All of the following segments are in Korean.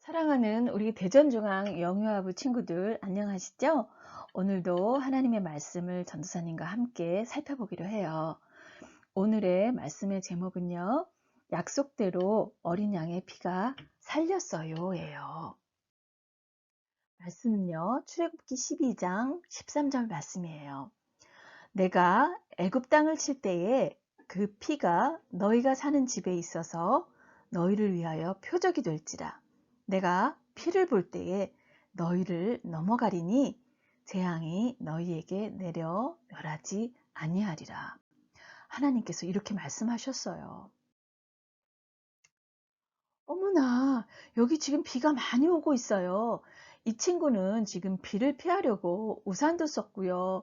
사랑하는 우리 대전중앙 영유아부 친구들 안녕하시죠? 오늘도 하나님의 말씀을 전도사님과 함께 살펴보기로 해요. 오늘의 말씀의 제목은요. 약속대로 어린 양의 피가 살렸어요 예요. 말씀은요. 출애굽기 12장 13절 말씀이에요. 내가 애굽 땅을 칠 때에 그 피가 너희가 사는 집에 있어서 너희를 위하여 표적이 될지라. 내가 피를 볼 때에 너희를 넘어가리니 재앙이 너희에게 내려 멸하지 아니하리라. 하나님께서 이렇게 말씀하셨어요. 어머나, 여기 지금 비가 많이 오고 있어요. 이 친구는 지금 비를 피하려고 우산도 썼고요.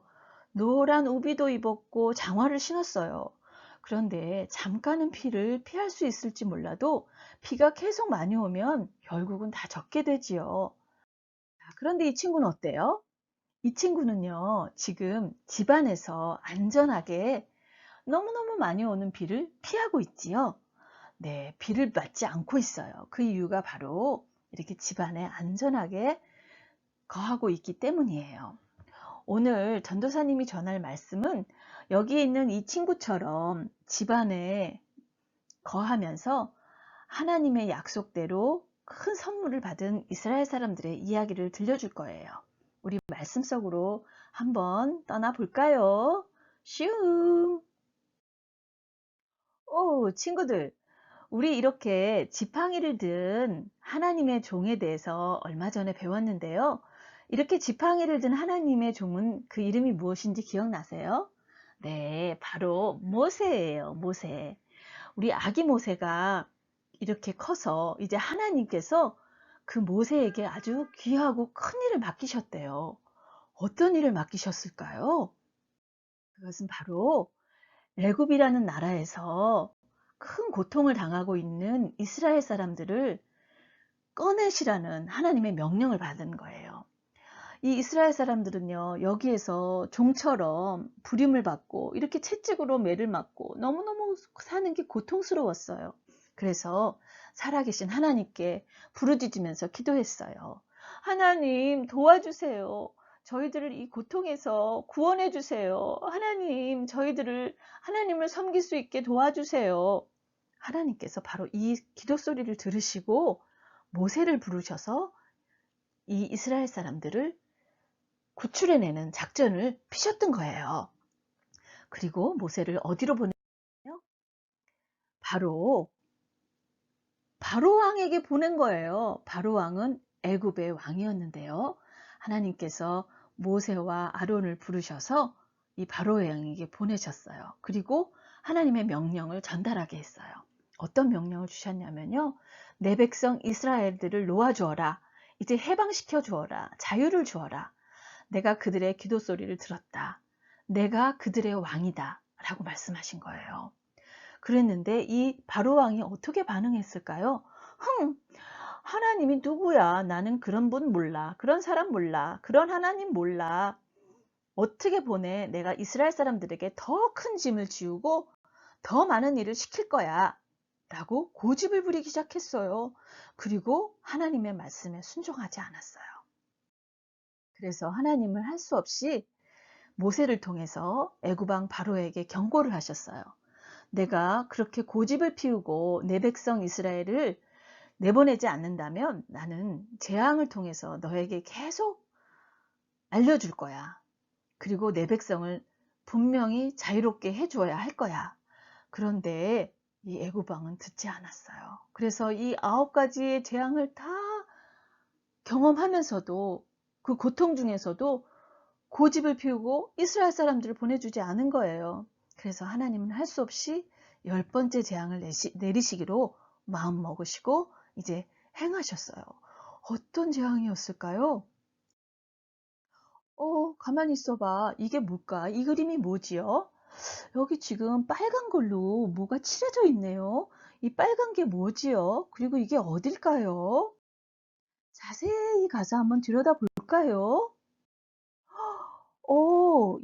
노란 우비도 입었고 장화를 신었어요. 그런데 잠깐은 비를 피할 수 있을지 몰라도 비가 계속 많이 오면 결국은 다 젖게 되지요. 그런데 이 친구는 어때요? 이 친구는요, 지금 집안에서 안전하게 너무너무 많이 오는 비를 피하고 있지요. 네, 비를 맞지 않고 있어요. 그 이유가 바로 이렇게 집안에 안전하게 거하고 있기 때문이에요. 오늘 전도사님이 전할 말씀은 여기 있는 이 친구처럼 집안에 거하면서 하나님의 약속대로 큰 선물을 받은 이스라엘 사람들의 이야기를 들려줄 거예요. 우리 말씀 속으로 한번 떠나볼까요? 슝! 오, 친구들. 우리 이렇게 지팡이를 든 하나님의 종에 대해서 얼마 전에 배웠는데요. 이렇게 지팡이를 든 하나님의 종은 그 이름이 무엇인지 기억나세요? 네, 바로 모세예요, 모세. 우리 아기 모세가 이렇게 커서 이제 하나님께서 그 모세에게 아주 귀하고 큰 일을 맡기셨대요. 어떤 일을 맡기셨을까요? 그것은 바로 애굽이라는 나라에서 큰 고통을 당하고 있는 이스라엘 사람들을 꺼내시라는 하나님의 명령을 받은 거예요. 이 이스라엘 사람들은요, 여기에서 종처럼 부림을 받고 이렇게 채찍으로 매를 맞고 너무너무 사는 게 고통스러웠어요. 그래서 살아계신 하나님께 부르짖으면서 기도했어요. 하나님 도와주세요. 저희들을 이 고통에서 구원해 주세요. 하나님, 저희들을 하나님을 섬길 수 있게 도와주세요. 하나님께서 바로 이 기도 소리를 들으시고 모세를 부르셔서 이 이스라엘 사람들을 구출해내는 작전을 피셨던 거예요. 그리고 모세를 어디로 보내요? 바로 바로 왕에게 보낸 거예요. 바로 왕은 애굽의 왕이었는데요. 하나님께서 모세와 아론을 부르셔서 이 바로 왕에게 보내셨어요. 그리고 하나님의 명령을 전달하게 했어요. 어떤 명령을 주셨냐면요. 내 백성 이스라엘들을 놓아주어라. 이제 해방시켜 주어라. 자유를 주어라. 내가 그들의 기도 소리를 들었다. 내가 그들의 왕이다. 라고 말씀하신 거예요. 그랬는데 이 바로 왕이 어떻게 반응했을까요? 하나님이 누구야? 나는 그런 분 몰라. 그런 사람 몰라. 그런 하나님 몰라. 어떻게 보내? 내가 이스라엘 사람들에게 더 큰 짐을 지우고 더 많은 일을 시킬 거야. 라고 고집을 부리기 시작했어요. 그리고 하나님의 말씀에 순종하지 않았어요. 그래서 하나님은 할 수 없이 모세를 통해서 애굽왕 바로에게 경고를 하셨어요. 내가 그렇게 고집을 피우고 내 백성 이스라엘을 내보내지 않는다면 나는 재앙을 통해서 너에게 계속 알려줄 거야. 그리고 내 백성을 분명히 자유롭게 해주어야 할 거야. 그런데 이 애굽 왕은 듣지 않았어요. 그래서 이 9가지의 재앙을 다 경험하면서도 그 고통 중에서도 고집을 피우고 이스라엘 사람들을 보내주지 않은 거예요. 그래서 하나님은 할 수 없이 10번째 재앙을 내리시기로 마음 먹으시고 이제 행하셨어요. 어떤 재앙이었을까요? 가만히 있어봐. 이게 뭘까? 이 그림이 뭐지요? 여기 지금 빨간 걸로 뭐가 칠해져 있네요. 이 빨간 게 뭐지요? 그리고 이게 어딜까요? 자세히 가서 한번 들여다볼까요?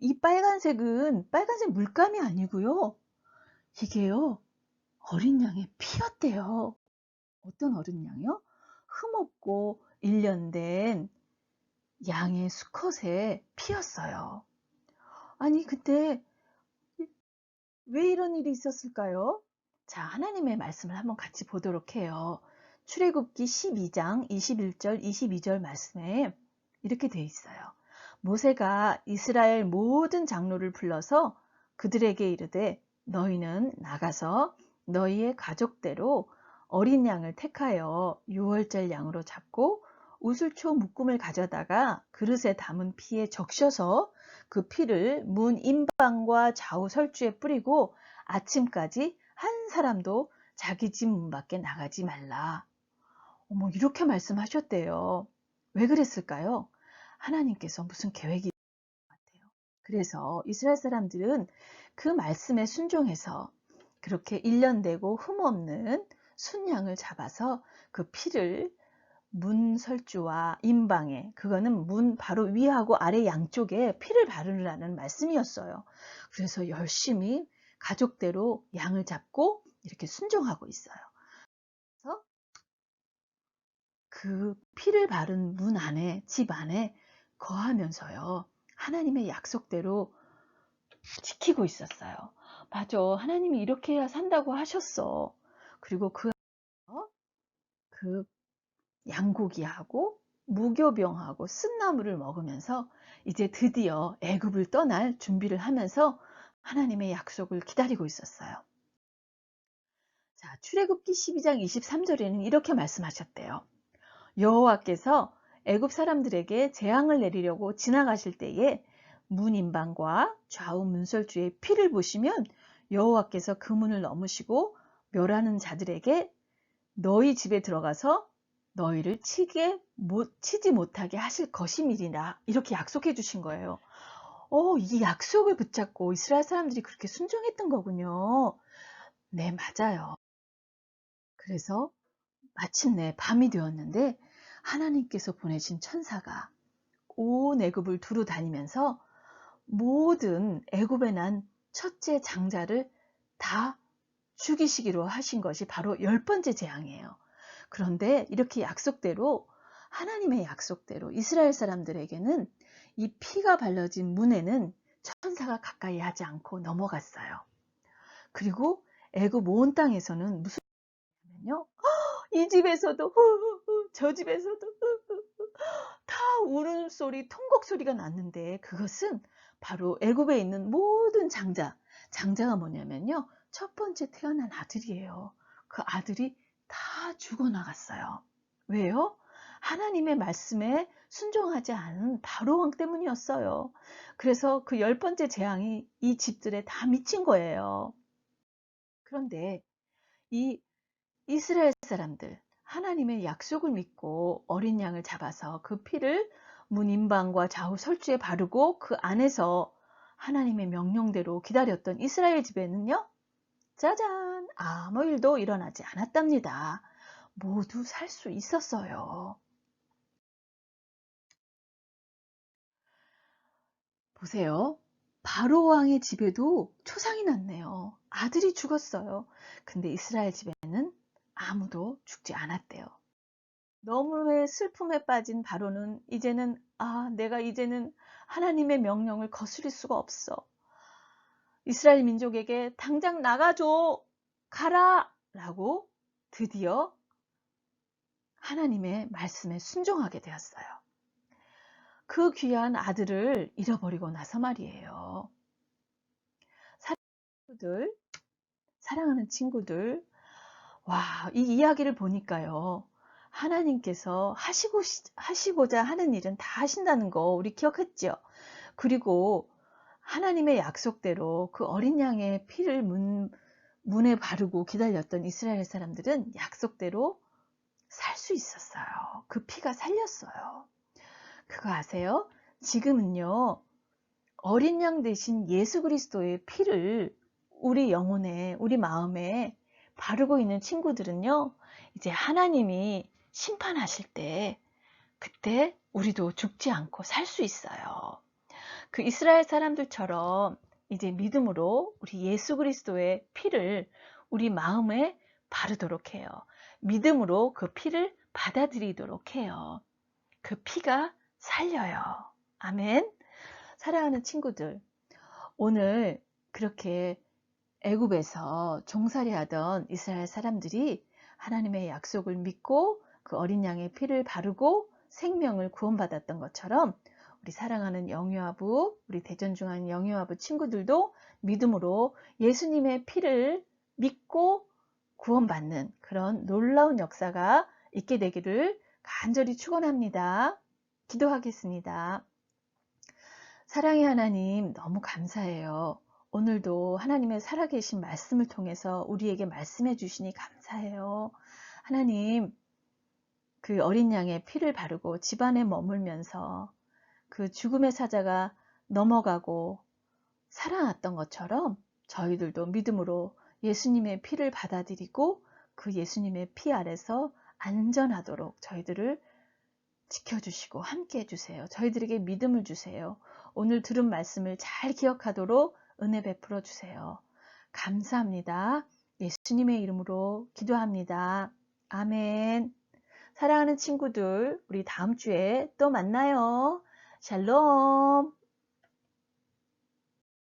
이 빨간색은 빨간색 물감이 아니고요. 이게요, 어린 양의 피였대요. 어떤 어린 양이요? 흠없고 일련된 양의 수컷의 피였어요. 아니, 근데 왜 이런 일이 있었을까요? 자, 하나님의 말씀을 한번 같이 보도록 해요. 출애굽기 12장 21절, 22절 말씀에 이렇게 돼 있어요. 모세가 이스라엘 모든 장로를 불러서 그들에게 이르되 너희는 나가서 너희의 가족대로 어린 양을 택하여 유월절 양으로 잡고 우슬초 묶음을 가져다가 그릇에 담은 피에 적셔서 그 피를 문 임방과 좌우 설주에 뿌리고 아침까지 한 사람도 자기 집 문 밖에 나가지 말라. 어머, 이렇게 말씀하셨대요. 왜 그랬을까요? 하나님께서 무슨 계획이 있는 것 같아요. 그래서 이스라엘 사람들은 그 말씀에 순종해서 그렇게 일련되고 흠없는 순양을 잡아서 그 피를 문 설주와 임방에, 그거는 문 바로 위하고 아래 양쪽에 피를 바르라는 말씀이었어요. 그래서 열심히 가족대로 양을 잡고 이렇게 순종하고 있어요. 그래서 그 피를 바른 문 안에, 집 안에 거하면서요, 하나님의 약속대로 지키고 있었어요. 맞아, 하나님이 이렇게 해야 산다고 하셨어. 그리고 그 양고기하고 무교병하고 쓴나물을 먹으면서 이제 드디어 애굽을 떠날 준비를 하면서 하나님의 약속을 기다리고 있었어요. 자, 출애굽기 12장 23절에는 이렇게 말씀하셨대요. 여호와께서 애굽 사람들에게 재앙을 내리려고 지나가실 때에 문 임방과 좌우 문설주의 피를 보시면 여호와께서 그 문을 넘으시고 멸하는 자들에게 너희 집에 들어가서 너희를 치지 못하게 하실 것임이니라, 이렇게 약속해 주신 거예요. 이 약속을 붙잡고 이스라엘 사람들이 그렇게 순종했던 거군요. 네, 맞아요. 그래서 마침내 밤이 되었는데 하나님께서 보내신 천사가 온 애굽을 두루 다니면서 모든 애굽에 난 첫째 장자를 다 죽이시기로 하신 것이 바로 10번째 재앙이에요. 그런데 이렇게 약속대로, 하나님의 약속대로 이스라엘 사람들에게는 이 피가 발라진 문에는 천사가 가까이 하지 않고 넘어갔어요. 그리고 애굽 온 땅에서는 무슨 일이냐면요, 이 집에서도 후후후, 저 집에서도 후후후, 다 울음소리, 통곡소리가 났는데 그것은 바로 애굽에 있는 모든 장자가 뭐냐면요, 첫 번째 태어난 아들이에요. 그 아들이 다 죽어나갔어요. 왜요? 하나님의 말씀에 순종하지 않은 바로 왕 때문이었어요. 그래서 그 10번째 재앙이 이 집들에 다 미친 거예요. 그런데 이 이스라엘 사람들, 하나님의 약속을 믿고 어린 양을 잡아서 그 피를 문 임방과 좌우 설주에 바르고 그 안에서 하나님의 명령대로 기다렸던 이스라엘 집에는요, 짜잔, 아무 일도 일어나지 않았답니다. 모두 살 수 있었어요. 보세요. 바로 왕의 집에도 초상이 났네요. 아들이 죽었어요. 근데 이스라엘 집에는 아무도 죽지 않았대요. 너무의 슬픔에 빠진 바로는 내가 이제는 하나님의 명령을 거스릴 수가 없어. 이스라엘 민족에게 당장 나가줘, 가라! 라고 드디어 하나님의 말씀에 순종하게 되었어요. 그 귀한 아들을 잃어버리고 나서 말이에요. 사랑하는 친구들, 와, 이 이야기를 보니까요, 하나님께서 하시고자 하는 일은 다 하신다는 거 우리 기억했죠? 그리고 하나님의 약속대로 그 어린 양의 피를 문에 바르고 기다렸던 이스라엘 사람들은 약속대로 살 수 있었어요. 그 피가 살렸어요. 그거 아세요? 지금은요, 어린 양 대신 예수 그리스도의 피를 우리 영혼에, 우리 마음에 바르고 있는 친구들은요, 이제 하나님이 심판하실 때, 그때 우리도 죽지 않고 살 수 있어요. 그 이스라엘 사람들처럼 이제 믿음으로 우리 예수 그리스도의 피를 우리 마음에 바르도록 해요. 믿음으로 그 피를 받아들이도록 해요. 그 피가 살려요. 아멘. 사랑하는 친구들, 오늘 그렇게 애굽에서 종살이하던 이스라엘 사람들이 하나님의 약속을 믿고 그 어린 양의 피를 바르고 생명을 구원받았던 것처럼 우리 사랑하는 영유아부, 우리 대전중앙 영유아부 친구들도 믿음으로 예수님의 피를 믿고 구원받는 그런 놀라운 역사가 있게 되기를 간절히 축원합니다. 기도하겠습니다. 사랑의 하나님, 너무 감사해요. 오늘도 하나님의 살아계신 말씀을 통해서 우리에게 말씀해 주시니 감사해요. 하나님, 그 어린 양의 피를 바르고 집안에 머물면서 그 죽음의 사자가 넘어가고 살아났던 것처럼 저희들도 믿음으로 예수님의 피를 받아들이고 그 예수님의 피 아래서 안전하도록 저희들을 지켜주시고 함께 해주세요. 저희들에게 믿음을 주세요. 오늘 들은 말씀을 잘 기억하도록 은혜 베풀어 주세요. 감사합니다. 예수님의 이름으로 기도합니다. 아멘. 사랑하는 친구들, 우리 다음 주에 또 만나요. 샬롬.